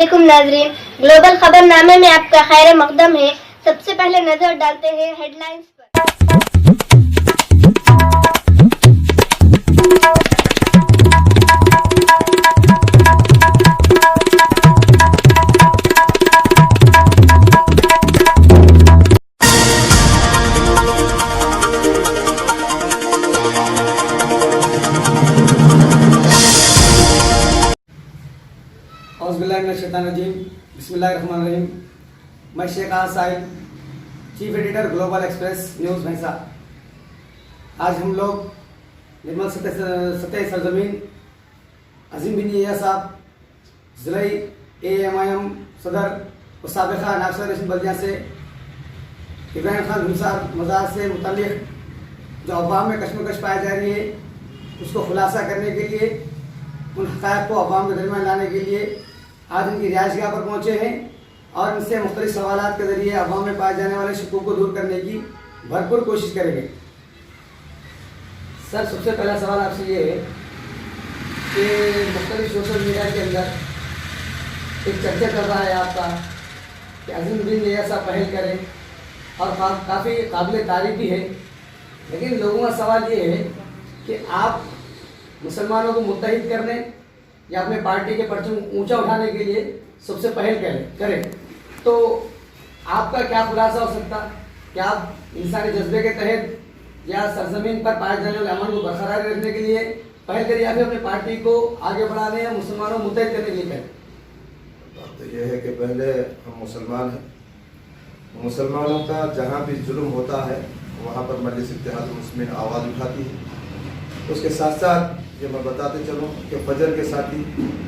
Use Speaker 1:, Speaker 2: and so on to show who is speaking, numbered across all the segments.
Speaker 1: वालेकुम नाजरीन, ग्लोबल खबरनामे में आपका खैर मकदम है। सबसे पहले नजर डालते हैं हेडलाइंस पर।
Speaker 2: औज़ुबिल्लाहिमिनश्शैतानिर्रजीम, बिस्मिल्लाहिर्रहमानिर्रहीम। मैं Sheikh Sahil, chief editor Global Express News Bhainsa. आज हम लोग निर्मल सतह सरजमीन अजीम बिन या साहब ज़िले AMIM सदर और साबिक़ा नासिर रशीद बल्दिया से इब्राहिम खान गुलजार मज़ार से मुतल्लिक़ जो अवाम में कशमकश पाई जा रही है उसको खुलासा करने के लिए, उन हक़ाइक़ को अवाम के दरमियान लाने के लिए आज उनकी रिहाइशगाह पर पहुँचे हैं और इनसे मुख्तलिफ सवालात के ज़रिए अवाम में पाए जाने वाले शकूक को दूर करने की भरपूर कोशिश करेंगे। सर, सबसे पहला सवाल आपसे ये है कि मुख्तलिफ सोशल मीडिया के अंदर एक चर्चा कर रहा है आपका कि अज़ीम बिन या साहब पहल करें और काफ़ी काबिल तारीफ़ भी है, लेकिन लोगों का सवाल ये है कि आप मुसलमानों को मुत्तहिद करने या अपने पार्टी के परचम ऊंचा उठाने के लिए सबसे पहल करें, तो आपका क्या खुलासा हो सकता? क्या आप इंसानी जज्बे के तहत या सरजमीन पर पाए जाने वाले अमन को बरकरार रखने के लिए पहल करें या फिर अपनी पार्टी को आगे बढ़ाने या मुसलमानों को मुत्तहिद करने के लिए करें?
Speaker 3: बात तो यह है कि पहले हम मुसलमान हैं, मुसलमानों का जहाँ भी जुल्म होता है वहाँ पर मजलिस इत्तेहाद मुस्लिमीन आवाज़ उठाती है। उसके साथ साथ ये मैं बताते चलूँ कि फजर के साथी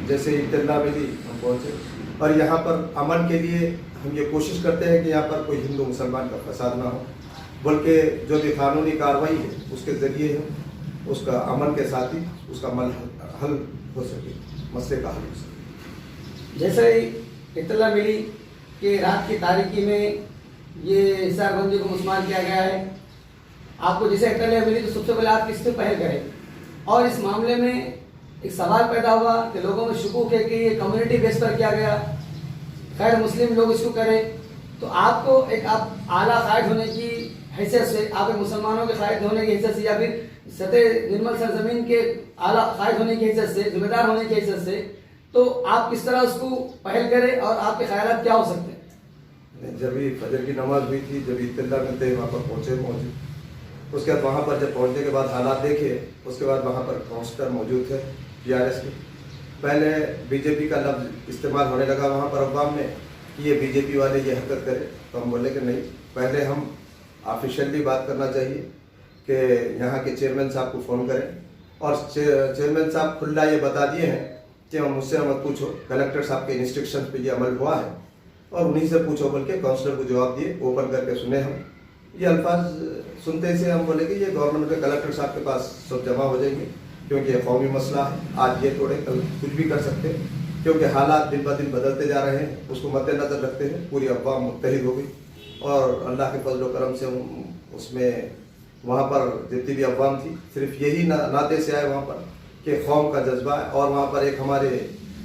Speaker 3: जैसे इत्तला मिली हम पहुँचे और यहाँ पर अमन के लिए हम ये कोशिश करते हैं कि यहाँ पर कोई हिंदू मुसलमान का फसाद ना हो, बल्कि जो भी कानूनी कार्रवाई है उसके ज़रिए हम उसका अमन के साथ ही उसका हल हो सके, मसले का हल हो सके।
Speaker 2: जैसे ही इत्तला मिली कि रात की तारीकी में ये हिसारबंदी को मुसलमान किया गया है, आपको जैसे इत्तला मिली तो सबसे पहले आप किस पे पहल करें? और इस मामले में एक सवाल पैदा हुआ कि लोगों में शुकूक है कि ये कम्युनिटी बेस पर किया गया, खैर मुस्लिम लोग इसको करें, तो आपको एक आप आला कायद होने की हैसियत से, आप एक मुसलमानों के कायद होने की हैसियत से या फिर सतह निर्मल सरजमीन के आला कायद होने की हैसियत से, जिम्मेदार होने की हैसियत से, तो आप किस तरह उसको पहल करें और आपके ख्यालात क्या हो सकते हैं?
Speaker 3: जब भी फजर की नमाज हुई थी, जब इत्तला मिलते वहाँ पर पहुँचे, उसके बाद वहाँ पर जब पहुँचने के बाद हालात देखे, उसके बाद वहाँ पर काउंसलर मौजूद थे TRS के। पहले बीजेपी का लफ्ज़ इस्तेमाल होने लगा वहाँ पर अवाम में कि ये बीजेपी वाले ये हरकत करें, तो हम बोले कि नहीं, पहले हम ऑफिशियली बात करना चाहिए कि यहाँ के चेयरमैन साहब को फ़ोन करें और चेयरमैन साहब खुला ये बता दिए हैं कि मुझसे मत पूछो, कलेक्टर साहब के इंस्ट्रक्शन पे ये अमल हुआ है और उन्हीं से पूछो बोल के काउंसलर को जवाब दिए। ओपन करके सुने हम ये अल्फाज सुनते से हम बोले कि ये गवर्नमेंट के कलेक्टर साहब के पास सब जमा हो जाएंगे, क्योंकि ये कौमी मसला है, आज ये तोड़े कल कुछ भी कर सकते हैं, क्योंकि हालात दिन ब दिन बदलते जा रहे हैं, उसको मद्देनज़र रखते हैं पूरी अवाम मुत्तहिद हो गई और अल्लाह के फजल करम से उसमें वहाँ पर जितनी भी अवाम थी सिर्फ यही नाते से आए वहाँ पर कि कौम का जज्बा है। और वहाँ पर एक हमारे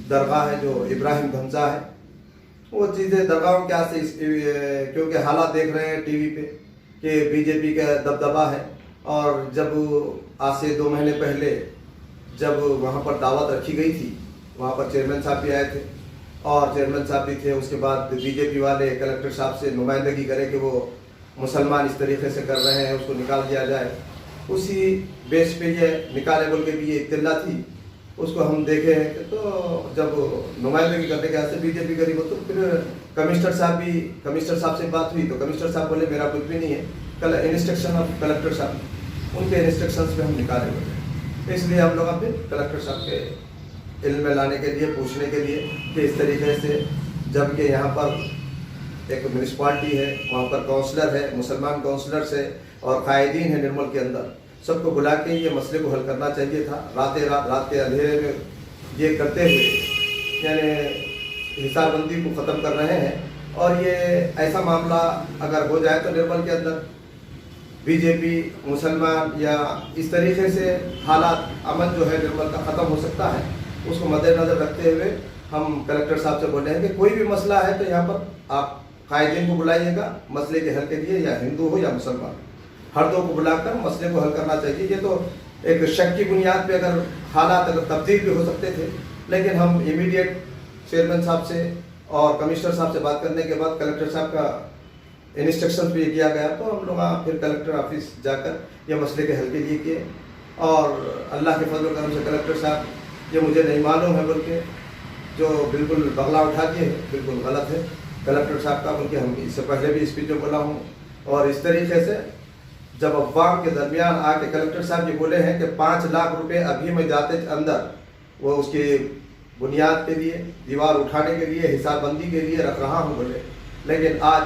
Speaker 3: दरगाह है जो इब्राहिम धमजा है, वो चीज़ें दरगाहों के आस से, क्योंकि हालात देख रहे हैं टीवी पे कि बीजेपी का दबदबा है। और जब आज से 2 महीने पहले जब वहाँ पर दावत रखी गई थी, वहाँ पर चेयरमैन साहब भी आए थे और चेयरमैन साहब भी थे, उसके बाद बीजेपी वाले कलेक्टर साहब से नुमाइंदगी करें कि वो मुसलमान इस तरीके से कर रहे हैं, उसको निकाल दिया जाए। उसी बेस पे ये निकाले बोल के भी ये इत्तला थी, उसको हम देखे हैं। तो जब नुमाइंदगी करने के वास्ते बीजेपी करी तो फिर कमिश्नर साहब से बात हुई तो कमिश्नर साहब बोले मेरा कुछ भी नहीं है, कल इंस्ट्रक्शन ऑफ कलेक्टर साहब, उनके इंस्ट्रक्शंस पे हम निकाले बोले। इसलिए हम लोग फिर कलेक्टर साहब के इल्म में लाने के लिए, पूछने के लिए कि इस तरीके से, जबकि यहाँ पर एक म्यूनिसपालिटी है, वहाँ पर काउंसलर है, मुसलमान काउंसलर्स है और कायदीन है निर्मल के अंदर, सबको बुला के ये मसले को हल करना चाहिए था। रात के अंधेरे में ये करते हुए यानी हिसारबंदी को ख़त्म कर रहे हैं। और ये ऐसा मामला अगर हो जाए तो निर्मल के अंदर बीजेपी मुसलमान या इस तरीके से हालात अमन जो है निर्मल का ख़त्म हो सकता है। उसको मद्देनज़र रखते हुए हम कलेक्टर साहब से बोले हैं कि कोई भी मसला है तो यहाँ पर आप कायदीन को बुलाइएगा मसले के हल के लिए, या हिंदू हो या मुसलमान, हर दो को बुलाकर मसले को हल करना चाहिए। ये तो एक शक की बुनियाद पे अगर हालात अगर तब्दील भी हो सकते थे, लेकिन हम इमीडिएट चेयरमैन साहब से और कमिश्नर साहब से बात करने के बाद कलेक्टर साहब का इंस्ट्रक्शन भी किया गया, तो हम लोग फिर कलेक्टर ऑफिस जाकर ये मसले के हल के लिए किए। और अल्लाह के फजल करम से कलेक्टर साहब, ये मुझे नहीं मालूम है बोल के जो बिल्कुल बगला उठा के बिल्कुल गलत है कलेक्टर साहब का, बोल के हम इससे पहले भी स्पीच में बोला हूँ। और इस तरीके से जब अवाम के दरमियान आके कलेक्टर साहब ये बोले हैं कि 5 लाख रुपए अभी मैं जाते अंदर वो उसकी बुनियाद के लिए, दीवार उठाने के लिए, हिसाबबंदी के लिए रख रहा हूँ बोले, लेकिन आज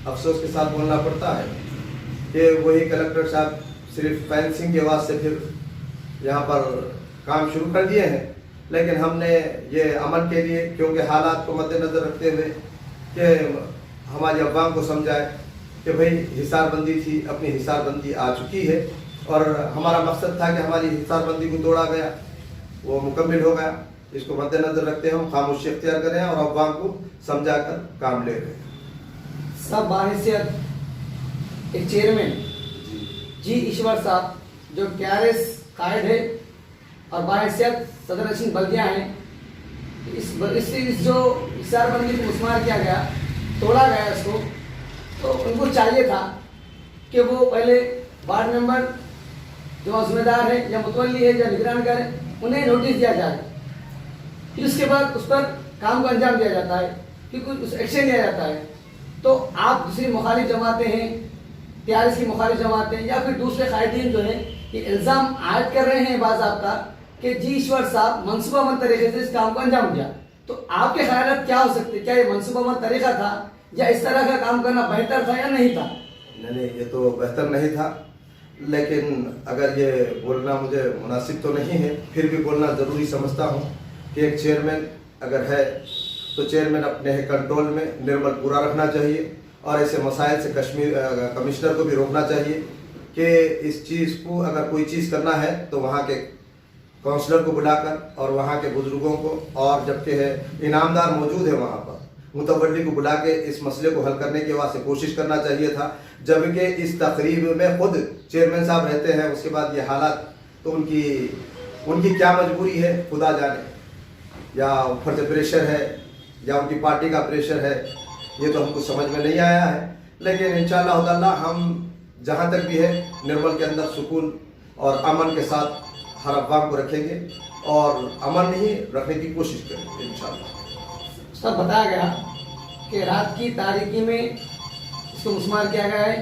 Speaker 3: अफसोस के साथ बोलना पड़ता है कि वही कलेक्टर साहब सिर्फ फेंसिंग के वास्ते फिर यहाँ पर काम शुरू कर दिए हैं। लेकिन हमने ये अमन के लिए, क्योंकि हालात को मद्देनज़र रखते हुए कि हमारी अवाम को समझाए कि भाई हिसारबंदी थी, अपनी हिसारबंदी आ चुकी है, और हमारा मकसद था कि हमारी हिसारबंदी को तोड़ा गया, वो मुकम्मल हो गया। इसको मद्देनज़र रखते हम खामोशी इख्तियार करें और अवाम को समझाकर काम ले रहे हैं।
Speaker 2: सब बाहिसियत एक चेयरमैन जी ईश्वर साहब जो KRS कायद है और बाहिसियत सदर नशीन बल्दियाँ हैं, इस जो हिसारबंदी को मुस्मार किया गया, तोड़ा गया इसको, तो उनको चाहिए था कि वो पहले वार्ड मेंबर जो जिम्मेदार है या मुतवल्ली है या निगरान करे, उन्हें नोटिस दिया जाए, फिर उसके बाद उस पर काम को अंजाम दिया जाता है, फिर कुछ उस एक्शन लिया जाता है। तो आप दूसरी मुखालिफ जमातें हैं, KRS की मुखालिफ जमातें या फिर दूसरे कायदीन जो हैं, ये इल्ज़ाम आयद कर रहे हैं बाज़ाब्ता कि जी ईश्वर साहब मनसूबाबंद तरीके से इस काम को अंजाम दिया। तो आपके ख्यालात क्या हो सकते, क्या ये मनसूबाबंद तरीका था या इस तरह का काम करना बेहतर था या नहीं था?
Speaker 3: नहीं, ये तो बेहतर नहीं था, लेकिन अगर ये बोलना मुझे मुनासिब तो नहीं है, फिर भी बोलना ज़रूरी समझता हूँ कि एक चेयरमैन अगर है तो चेयरमैन अपने कंट्रोल में निर्मल पूरा रखना चाहिए, और ऐसे मसाइल से कमिश्नर को भी रोकना चाहिए कि इस चीज़ को अगर कोई चीज़ करना है तो वहाँ के काउंसलर को बुलाकर और वहाँ के बुजुर्गों को, और जबकि है इनामदार मौजूद है वहाँ पर, मुतवल्ली को बुला के इस मसले को हल करने के वास्ते कोशिश करना चाहिए था। जबकि इस तकरीब में खुद चेयरमैन साहब रहते हैं, उसके बाद ये हालात, तो उनकी क्या मजबूरी है खुदा जाने, या ऊपर से प्रेशर है या उनकी पार्टी का प्रेशर है, ये तो हमको समझ में नहीं आया है। लेकिन इंशाअल्लाह ताला हम जहाँ तक भी है निर्मल के अंदर सुकून और अमन के साथ हर अवाम को रखेंगे और अमन ही रखने की कोशिश करेंगे इंशाअल्लाह।
Speaker 2: सब बताया गया कि रात की तारीकी में इसको मुस्मार किया गया है।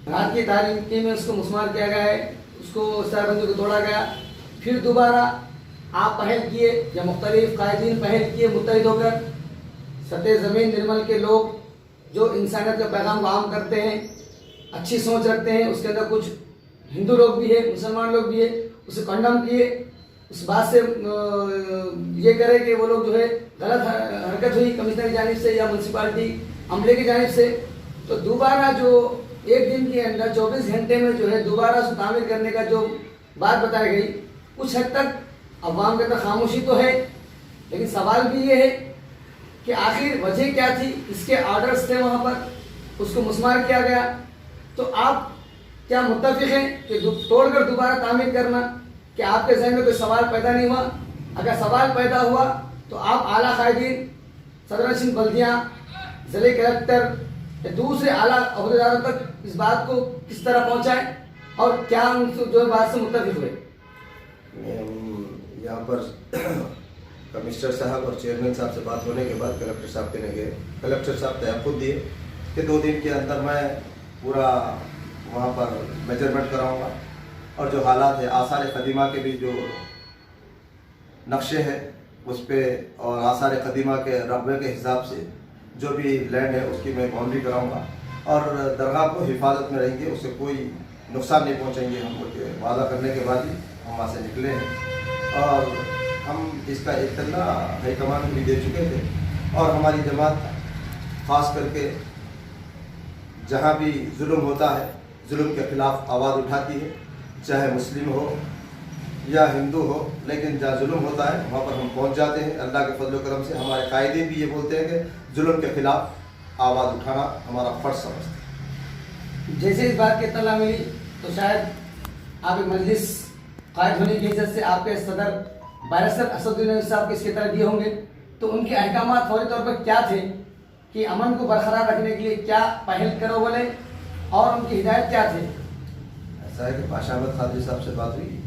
Speaker 2: रात की तारीकी में उसको मुस्मार किया गया है, उसको हिसारबंदी को तोड़ा गया। फिर दोबारा आप पहल किए या मुख्तलिफ कायदीन पहल किए मुत्तहिद होकर, सतह ज़मीन निर्मल के लोग जो इंसानियत का पैगाम आम करते हैं, अच्छी सोच रखते हैं, उसके अंदर कुछ हिंदू लोग भी है, मुसलमान लोग भी है, उसे कंडम किए, उस बात से ये करे कि वो लोग जो है गलत हरकत हुई कमिश्नर की जानिब से या म्यूनसिपालिटी अमले की जानिब से, तो दोबारा जो एक दिन के अंदर 24 घंटे में जो है दोबारा उसको तामीर करने का जो बात बताई गई, कुछ हद तक अवाम के अंदर खामोशी तो है, लेकिन सवाल भी ये है कि आखिर वजह क्या थी, इसके ऑर्डर्स थे वहाँ पर, उसको मुस्मार किया गया। तो आप क्या मुत्तफिक हैं कि तोड़कर दोबारा तामीर करना, कि आपके जहन में कोई सवाल पैदा नहीं हुआ? अगर सवाल पैदा हुआ तो आप आला कायदीन, सदर नशीन बल्दियाँ, ज़िले कलेक्टर या दूसरे आला अहदेदारों तक इस बात को किस तरह पहुँचाएँ और क्या उनसे जो बात से मुत्तफिक हुए?
Speaker 3: यहाँ पर कमिश्नर साहब और चेयरमैन साहब से बात होने के बाद कलेक्टर साहब के गए, कलेक्टर साहब तहफ़्फ़ुज़ दिए कि 2 दिन के अंदर मैं पूरा वहाँ पर मेजरमेंट कराऊंगा, और जो हालात है आसार क़दीमा के भी जो नक्शे हैं उस पर और आसार क़दीमा के रकबे के हिसाब से जो भी लैंड है उसकी मैं बाउंड्री कराऊंगा, और दरगाह को हिफाजत में रहेंगे, उससे कोई नुकसान नहीं पहुँचेंगे। हम लोग वादा करने के बाद ही हम वहाँ से निकले हैं, और हम इसका इत्तला हाईकमान को भी दे चुके थे, और हमारी जमात ख़ास करके जहाँ भी जुल्म होता है जुल्म के ख़िलाफ़ आवाज़ उठाती है, चाहे मुस्लिम हो या हिंदू हो, लेकिन जहाँ जुल्म होता है वहाँ पर हम पहुँच जाते हैं। अल्लाह के फजल करम से हमारे कायदे भी ये बोलते हैं कि जुल्म के खिलाफ आवाज़ उठाना हमारा फ़र्ज समझते हैं।
Speaker 2: जैसे इस बात की इत्तला मिली तो शायद आप एक मजलिस कायद होने की इज्जत से आपके सदर बैरिस्टर असदुद्दीन साहब को इसकी तरफ दिए होंगे, तो उनके अहकामात फौरी तौर पर क्या थे कि अमन को बरकरार रखने के लिए क्या पहल करो बोले, और उनकी हिदायत क्या थी?
Speaker 3: ऐसा है कि पाशा अहमद खादरी साहब से बात हुई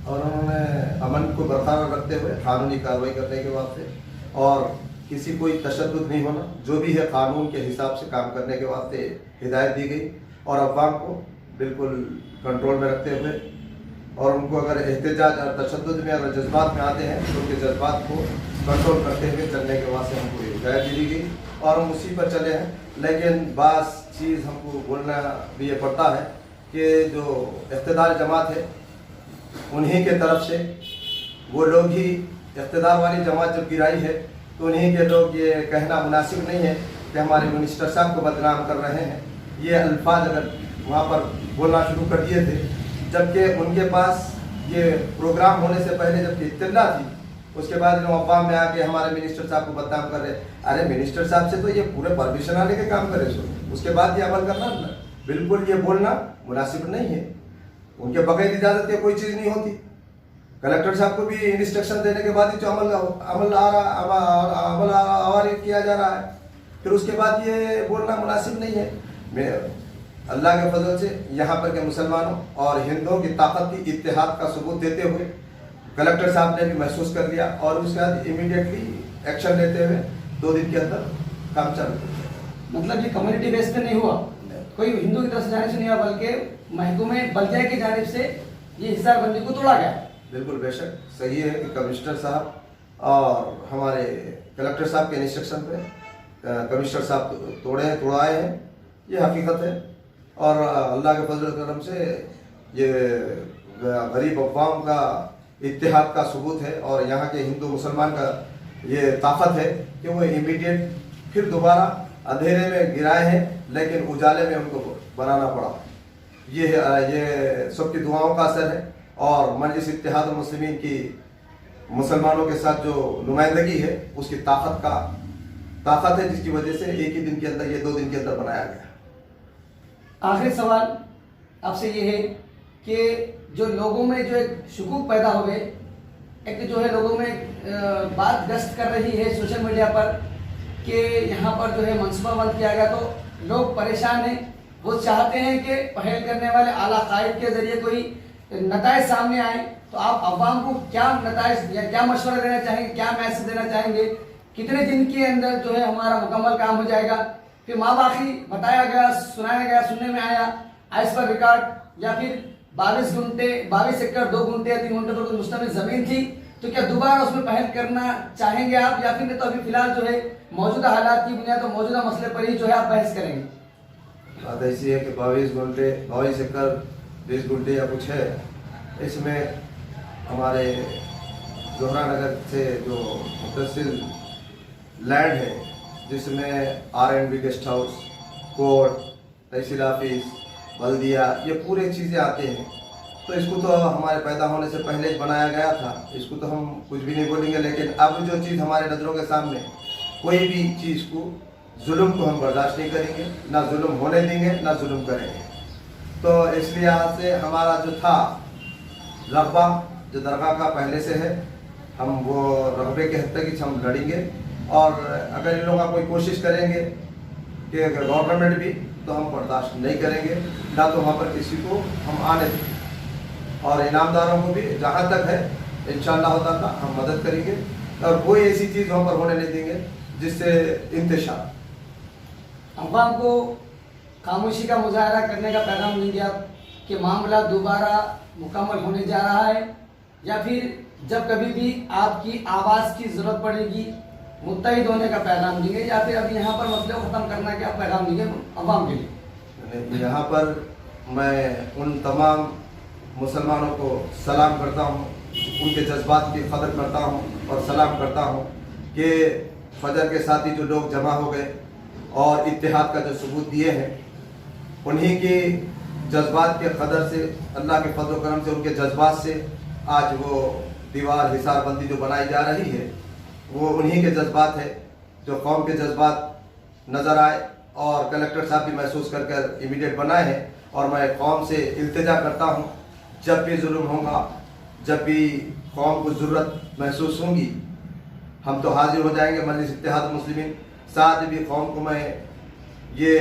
Speaker 3: और उन्होंने अमन को बरकरार रखते हुए कानूनी कार्रवाई करने के वास्ते और किसी कोई तशद्दुद नहीं होना, जो भी है कानून के हिसाब से काम करने के वास्ते हिदायत दी गई और अवाम को बिल्कुल कंट्रोल में रखते हुए, और उनको अगर एहतजाज और तशद्दुद में अगर जज्बात में आते हैं तो उनके जज्बात को कंट्रोल करते हुए चलने के वास्ते हमको हिदायत दी गई और हम उसी पर चले हैं। लेकिन बास चीज़ हमको बोलना भी ये पड़ता है कि जो इक़्तिदार जमात है उन्हीं के तरफ से वो लोग ही इक़्तिदार वाली जमात जब गिराई है तो उन्हीं के लोग ये कहना मुनासिब नहीं है कि हमारे मिनिस्टर साहब को बदनाम कर रहे हैं। ये अल्फाज अगर वहाँ पर बोलना शुरू कर दिए थे, जबकि उनके पास ये प्रोग्राम होने से पहले जबकि इत्तला थी, उसके बाद लोग अवाम में आके हमारे मिनिस्टर साहब को बदनाम कर रहे। अरे मिनिस्टर साहब से तो ये पूरे परमिशन आने के काम करे, उसके बाद ये अमल करना बिल्कुल ये बोलना मुनासिब नहीं है। उनके बगैर इजाज़त के कोई चीज़ नहीं होती। कलेक्टर साहब को भी इंस्ट्रक्शन देने के बाद ही जो अमल आवारिद किया जा रहा है, फिर उसके बाद ये बोलना मुनासिब नहीं है। मैं अल्लाह के फजल से यहाँ पर के मुसलमानों और हिंदुओं की ताकत की इत्तेहाद का सबूत देते हुए कलेक्टर साहब ने भी महसूस कर लिया और उसके बाद इमीडिएटली एक्शन लेते हुए 2 दिन के अंदर काम चालू कर दिया।
Speaker 2: मतलब ये कम्युनिटी बेस पे नहीं हुआ, कोई हिंदू की तरफ से जाने से नहीं हुआ, बल्कि महकमे बल्दिया की जानिब से ये हिसारबंदी को तोड़ा गया।
Speaker 3: बिल्कुल बेशक सही है कि कमिश्नर साहब और हमारे कलेक्टर साहब के इंस्ट्रक्शन पे कमिश्नर साहब तोड़ाए हैं, ये हकीकत है। और अल्लाह के फजल करम से ये गरीब अवाम का इत्तेहाद का सबूत है और यहाँ के हिंदू मुसलमान का ये ताकत है कि वो इमीडिएट फिर दोबारा अंधेरे में गिराए हैं, लेकिन उजाले में उनको बनाना पड़ा। ये सबकी दुआओं का असर है और मजलिस इत्तेहाद मुस्लिमीन की मुसलमानों के साथ जो नुमाइंदगी है उसकी ताकत है, जिसकी वजह से एक ही दिन के अंदर, ये 2 दिन के अंदर बनाया गया।
Speaker 2: आखिरी सवाल आपसे ये है कि जो लोगों में जो एक शुकूक पैदा हो गए, एक जो है लोगों में बात गश्त कर रही है सोशल मीडिया पर कि यहाँ पर जो है मनसूबा बंद किया गया, तो लोग परेशान हैं। वो चाहते हैं कि पहल करने वाले आला कायद के जरिए कोई नताइज सामने आए, तो आप अवाम को क्या नताइज या क्या मशवरा देना चाहेंगे, क्या मैसेज देना चाहेंगे? कितने दिन के अंदर जो है हमारा मुकम्मल काम हो जाएगा? फिर माँ बाकी बताया गया, सुनाया गया, सुनने में आया आइस पर रिकॉर्ड, या फिर 22 घंटे 22 एकड़ 2 घंटे या 3 घंटे पर मुश्तमिल जमीन थी, तो क्या दोबारा उसमें पहल करना चाहेंगे आप, या फिर तो अभी फिलहाल जो है मौजूदा हालात की बुनियाद पर मौजूदा मसले पर ही जो है आप बहस करेंगे?
Speaker 3: बात ऐसी है कि 22 एकड़ 20 घंटे या कुछ है, इसमें हमारे जोहरा नगर से जो मुतसिल लैंड है, जिसमें R&B गेस्ट हाउस, कोर्ट, तहसील ऑफिस, बल्दिया, ये पूरे चीज़ें आते हैं, तो इसको तो हमारे पैदा होने से पहले ही बनाया गया था, इसको तो हम कुछ भी नहीं बोलेंगे। लेकिन अब जो चीज़ हमारे नज़रों के सामने, कोई भी चीज़ को, जुल्म को हम बर्दाश्त नहीं करेंगे, ना जुल्म होने देंगे, ना जुल्म करेंगे। तो इसलिए आज से हमारा जो था रगबा, जो दरगाह का पहले से है, हम वो रगबे के हद तक हम लड़ेंगे। और अगर इन लोग कोई कोशिश करेंगे कि अगर गवर्नमेंट भी, तो हम बर्दाश्त नहीं करेंगे, ना तो वहाँ पर किसी को हम आने देंगे। और इनामदारों को भी जहाँ तक है इंशाअल्लाह ताला हम मदद करेंगे और कोई ऐसी चीज़ वहाँ पर होने नहीं देंगे जिससे इंतशार।
Speaker 2: अवाम को खामोशी का मुजाहरा करने का पैगाम देंगे आप कि मामला दोबारा मुकम्मल होने जा रहा है, या फिर जब कभी भी आपकी आवाज़ की ज़रूरत पड़ेगी मुत्तहिद होने का पैगाम देंगे, या फिर अभी यहाँ पर मसले को ख़त्म करने का पैगाम देंगे अवाम के लिए?
Speaker 3: यहाँ पर मैं उन तमाम मुसलमानों को सलाम करता हूँ, उनके जज्बात की कदर करता हूँ और सलाम करता हूँ कि फजर के साथ ही जो लोग जमा हो गए और इत्तेहाद का जो सबूत दिए हैं, उन्हीं के जज्बात के कदर से, अल्लाह के फजल करम से, उनके जज्बात से आज वो दीवार हिसार बंदी जो बनाई जा रही है वो उन्हीं के जज्बात है जो कौम के जज्बात नज़र आए और कलेक्टर साहब भी महसूस कर इमीडिएट बनाए हैं। और मैं कौम से इल्तिजा करता हूँ, जब भी जुल्म होगा, जब भी कौम को ज़रूरत महसूस होगी, हम तो हाजिर हो जाएंगे मजलिस इत्तेहाद मुस्लिमीन। साथ भी कौम को मैं ये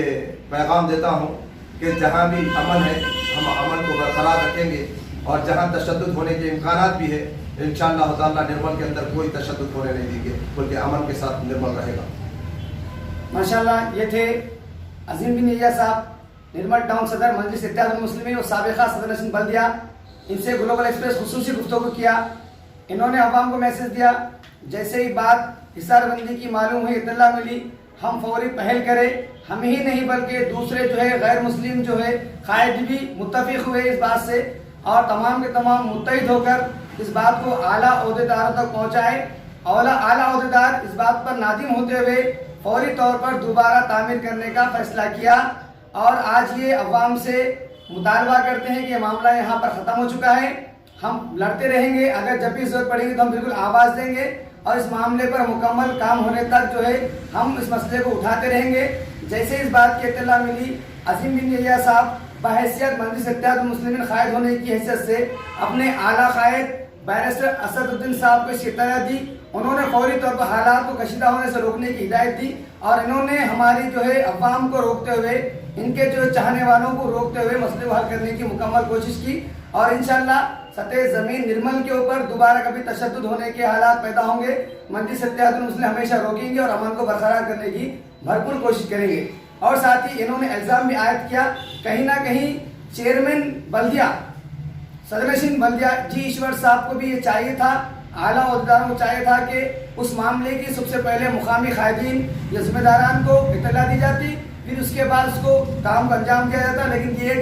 Speaker 3: पैगाम देता हूँ कि जहाँ भी अमन है हम अमन को बरकरार रखेंगे और जहाँ तशद्दुद होने के इम्कानात भी है इंशाअल्लाह ताला निर्मल के अंदर कोई तशद्दुद होने नहीं देंगे, बल्कि अमन के साथ निर्मल रहेगा।
Speaker 2: माशाल्लाह, ये थे अजीम बिन यहिया साहब, निर्मल टाउन सदर मजलिस इत्तेहाद मुस्लिमीन और साबिक़ा सदर नशीन बल्दिया। इनसे ग्लोबल एक्सप्रेस खुसूसी गुफ्तगू किया। इन्होंने अवाम को मैसेज दिया, जैसे ही बात हिसार बंदी की मालूम हुई, इत्तला मिली, हम फौरी पहल करें। हम ही नहीं बल्कि दूसरे जो है गैर मुस्लिम जो है कायद भी मुत्तफिक हुए इस बात से और तमाम के तमाम मुत्तहिद होकर इस बात को आला ओहदेदारों तक पहुँचाए। आला ओहदेदार इस बात पर नादिम होते हुए फौरी तौर पर दोबारा तामीर करने का फैसला किया और आज ये अवाम से मुतालबा करते हैं कि मामला यहाँ पर ख़त्म हो चुका है। हम लड़ते रहेंगे, अगर जब भी ज़रूरत पड़ेगी तो हम बिल्कुल आवाज़ देंगे और इस मामले पर मुकम्मल काम होने तक जो है हम इस मसले को उठाते रहेंगे। जैसे इस बात की इत्तला मिली, अजीम बिन यहिया साहब बहैसियत मजलिस इत्तेहाद मुस्लिमीन कायद होने की हैसियत से अपने आला कायद बैरिस्टर असदुद्दीन साहब को शिकायत दी। उन्होंने फौरी तौर पर हालात को कशीदा होने से रोकने की हिदायत दी और इन्होंने हमारी जो है अवाम को रोकते हुए, इनके जो चाहने वालों को रोकते हुए मसले को हल करने की मुकम्मल कोशिश की और इंशाअल्लाह सतह ज़मीन निर्मल के ऊपर दोबारा कभी तशद्दुद होने के हालात पैदा होंगे, मजलिस इत्तेहाद मुस्लिमीन हमेशा रोकेंगे और अमन को बरकरार करने की भरपूर कोशिश करेंगे। और साथ ही इन्होंने इल्ज़ाम भी आयद किया, कहीं ना कहीं चेयरमैन बल्दिया सदर नशीन बल्दिया जी ईश्वर साहब को भी ये चाहिए था, आला अहदेदारों को चाहिए था कि उस मामले की सबसे पहले मुकामी कायदीन या जिम्मेदारान को इत्तला दी जाती, फिर उसके बाद उसको काम को अंजाम दिया जाता। लेकिन ये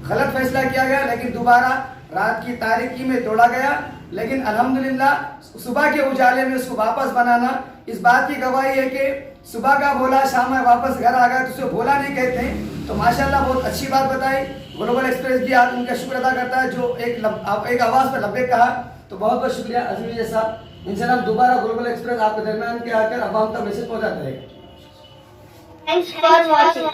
Speaker 2: गलत फैसला किया गया, लेकिन दोबारा रात की तारीकी में तोड़ा गया। लेकिन अल्हम्दुलिल्लाह सुबह के उजाले में उसको वापस बनाना इस बात की गवाही है कि सुबह का बोला शाम में वापस घर आ गया, तो उसे भोला नहीं कहते हैं। तो माशाल्लाह बहुत अच्छी बात बताई। ग्लोबल एक्सप्रेस भी आज उनका शुक्र अदा करता है जो एक आवाज़ पर लब्बे कहा। तो बहुत बहुत शुक्रिया अजीम साहब। इंशाल्लाह दोबारा ग्लोबल एक्सप्रेस आपके दरमियान के आकर अवाम तक मैसेज पहुँचाते रहेगा।
Speaker 1: Thanks for watching.